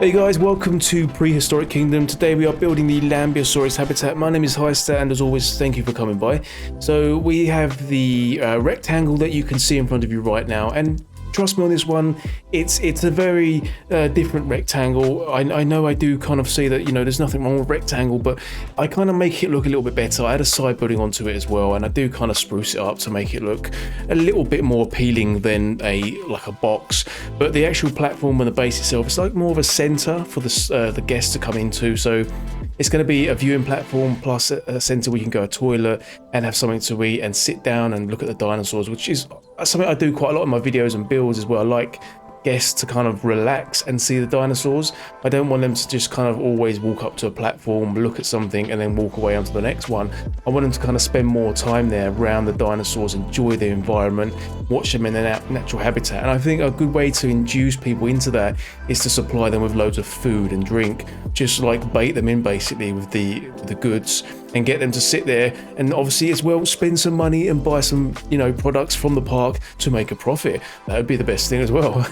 Hey guys, welcome to Prehistoric Kingdom. Today we are building the Lambeosaurus Habitat. My name is Hiysta, and as always, thank you for coming by. So we have the rectangle that you can see in front of you right now, and trust me on this one, it's a very different rectangle. I know I do kind of say that, you know, there's nothing wrong with rectangle, but I kind of make it look a little bit better. I had a side building onto it as well, and I do kind of spruce it up to make it look a little bit more appealing than like a box. But the actual platform and the base itself, it's like more of a center for the guests to come into. So it's going to be a viewing platform plus a center where you can go to a toilet and have something to eat and sit down and look at the dinosaurs, which is something I do quite a lot in my videos and builds as well. I like guests to kind of relax and see the dinosaurs. I don't want them to just kind of always walk up to a platform, look at something and then walk away onto the next one. I want them to kind of spend more time there around the dinosaurs, enjoy the environment, watch them in their natural habitat. And I think a good way to induce people into that is to supply them with loads of food and drink, just like bait them in basically with the goods and get them to sit there and obviously as well spend some money and buy some, you know, products from the park to make a profit. That would be the best thing as well.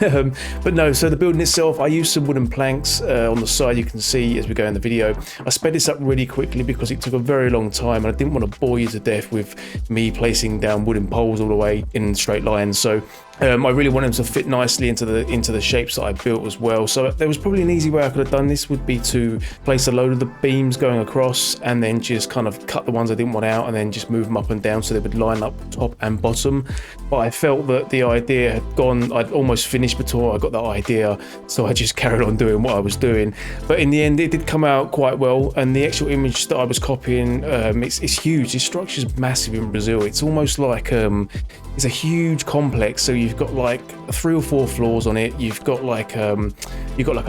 But no, so the building itself, I used some wooden planks on the side, you can see as we go in the video. I sped this up really quickly because it took a very long time and I didn't want to bore you to death with me placing down wooden poles all the way in straight lines. So I really want them to fit nicely into the shapes that I built as well. So there was probably an easy way I could have done this, would be to place a load of the beams going across and then just kind of cut the ones I didn't want out and then just move them up and down so they would line up top and bottom. But I felt that the idea had gone, I'd almost finished before I got that idea, so I just carried on doing what I was doing. But in the end it did come out quite well, and the actual image that I was copying, it's huge. This structure's massive in Brazil. It's almost like it's a huge complex, so you've got like 3 or 4 floors on it. You've got like a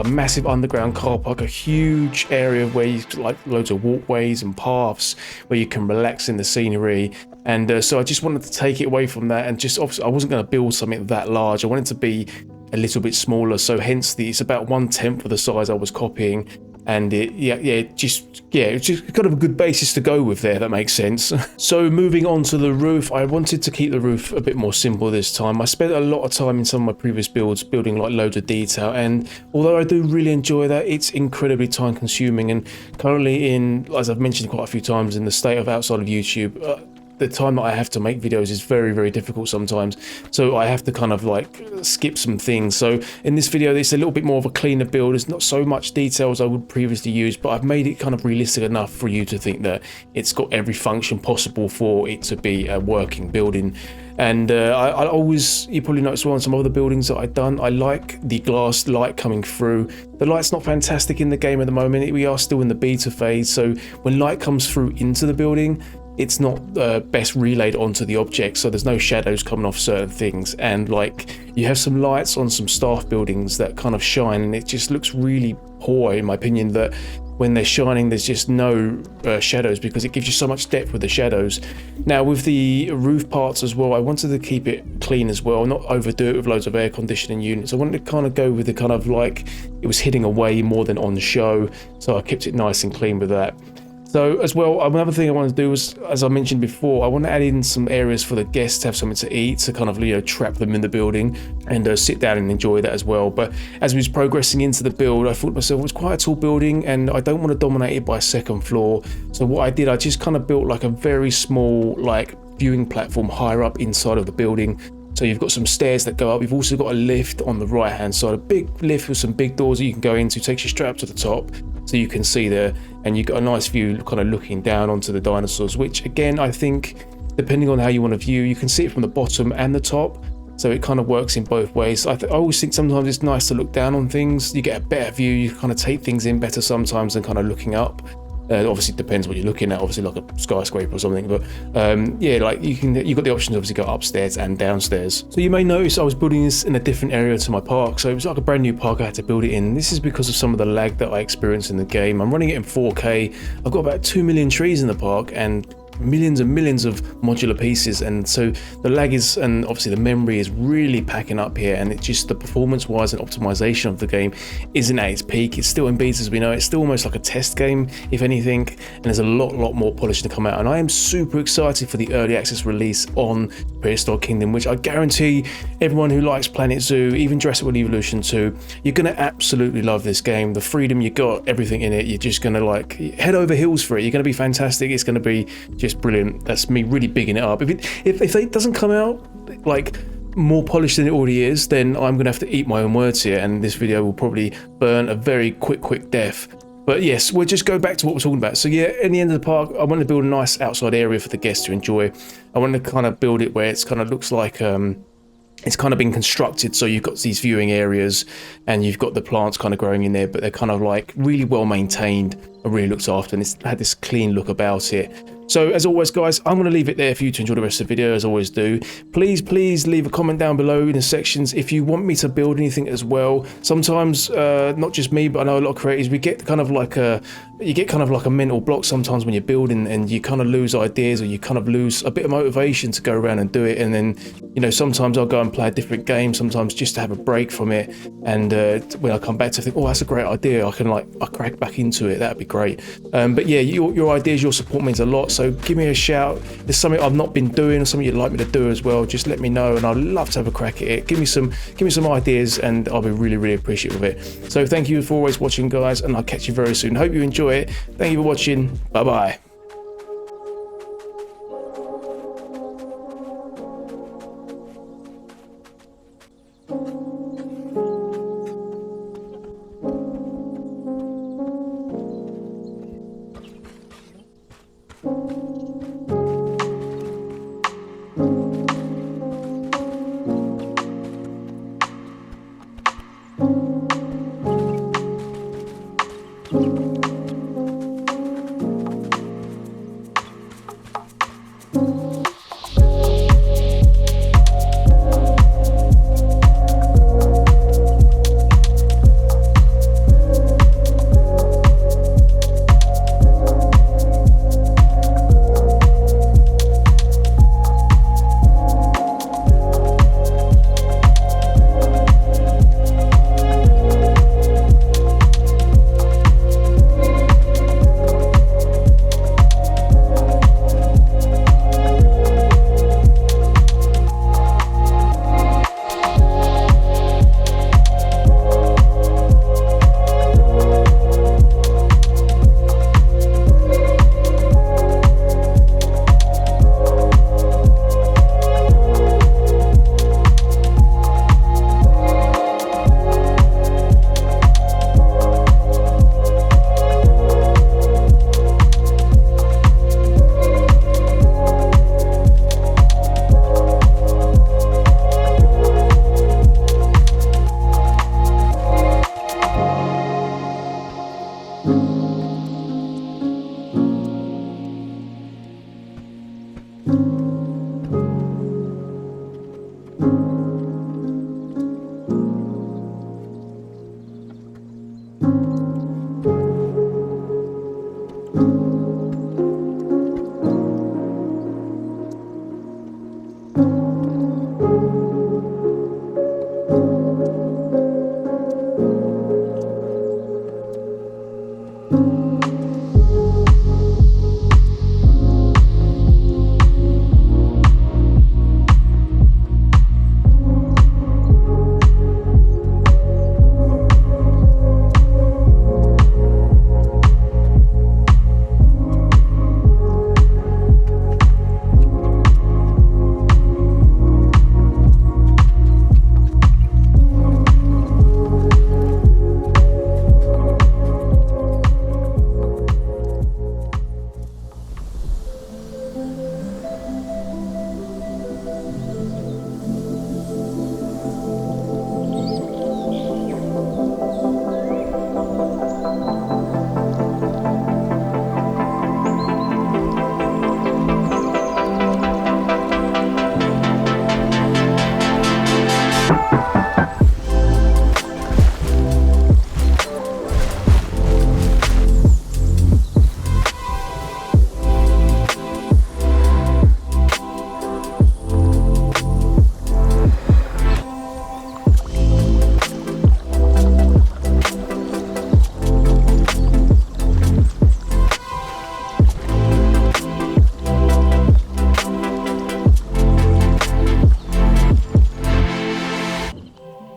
massive underground car park, a huge area where you've like loads of walkways and paths where you can relax in the scenery. And so I just wanted to take it away from that, and just obviously I wasn't going to build something that large. I wanted to be a little bit smaller, so hence it's about 1/10 of the size I was copying. And it's just kind of a good basis to go with there, that makes sense. So moving on to the roof, I wanted to keep the roof a bit more simple this time. I spent a lot of time in some of my previous builds building like loads of detail, and although I do really enjoy that, it's incredibly time consuming. And currently, as I've mentioned quite a few times, in the state of outside of YouTube, the time that I have to make videos is very, very difficult sometimes. So I have to kind of like skip some things. So in this video, it's a little bit more of a cleaner build. There's not so much detail as I would previously use, but I've made it kind of realistic enough for you to think that it's got every function possible for it to be a working building. And I always, you probably noticed well on some other buildings that I've done, I like the glass light coming through. The light's not fantastic in the game at the moment. We are still in the beta phase. So when light comes through into the building, it's not best relayed onto the object, so there's no shadows coming off certain things. And like you have some lights on some staff buildings that kind of shine, and it just looks really poor in my opinion that when they're shining there's just no shadows, because it gives you so much depth with the shadows. Now with the roof parts as well, I wanted to keep it clean as well, not overdo it with loads of air conditioning units. I wanted to kind of go with the kind of like it was hitting away more than on show, so I kept it nice and clean with that. So as well, another thing I wanted to do was, as I mentioned before, I want to add in some areas for the guests to have something to eat, to kind of, you know, trap them in the building and sit down and enjoy that as well. But as we was progressing into the build, I thought to myself, it was quite a tall building and I don't want to dominate it by a second floor. So what I did, I just kind of built like a very small like viewing platform higher up inside of the building. So you've got some stairs that go up. You've also got a lift on the right hand side, a big lift with some big doors that you can go into, takes you straight up to the top so you can see there, and you've got a nice view kind of looking down onto the dinosaurs, which again I think depending on how you want to view, you can see it from the bottom and the top, so it kind of works in both ways. I always think sometimes it's nice to look down on things. You get a better view, you kind of take things in better sometimes than kind of looking up. Obviously it depends what you're looking at, obviously like a skyscraper or something, but yeah, like you've got the option to obviously go upstairs and downstairs. So you may notice I was building this in a different area to my park, so it was like a brand new park I had to build it in. This is because of some of the lag that I experienced in the game. I'm running it in 4K. I've got about 2 million trees in the park, and millions and millions of modular pieces, and so the lag is, and obviously the memory is really packing up here, and it's just the performance wise and optimization of the game isn't at its peak. It's still in beta, as we know. It's still almost like a test game, if anything, and there's a lot more polish to come out, and I am super excited for the early access release on Prehistoric Kingdom, which I guarantee everyone who likes Planet Zoo, even Jurassic World Evolution 2, you're gonna absolutely love this game. The freedom you got, everything in it, you're just gonna like head over heels for it. You're gonna be fantastic. It's gonna be just brilliant. That's me really bigging it up. If it doesn't come out like more polished than it already is, then I'm gonna have to eat my own words here, and this video will probably burn a very quick death. But yes, we'll just go back to what we're talking about. So yeah, in the end of the park, I want to build a nice outside area for the guests to enjoy. I want to kind of build it where it's kind of looks like it's kind of been constructed, so you've got these viewing areas and you've got the plants kind of growing in there, but they're kind of like really well maintained and really looked after, and it's had this clean look about it. So as always guys, I'm going to leave it there for you to enjoy the rest of the video, as I always do. Please leave a comment down below in the sections if you want me to build anything as well. Sometimes not just me, but I know a lot of creators, we get kind of like a mental block sometimes when you're building, and you kind of lose ideas, or you kind of lose a bit of motivation to go around and do it. And then, you know, sometimes I'll go and play a different game, sometimes just to have a break from it, and when I come back to think, oh, that's a great idea, I crack back into it. That'd be great. But yeah, your ideas, your support means a lot, so give me a shout. If there's something I've not been doing or something you'd like me to do as well, just let me know, and I'd love to have a crack at it. Give me some ideas, and I'll be really appreciative of it. So thank you for always watching guys, and I'll catch you very soon. Hope you enjoy it. Thank you for watching. Bye bye.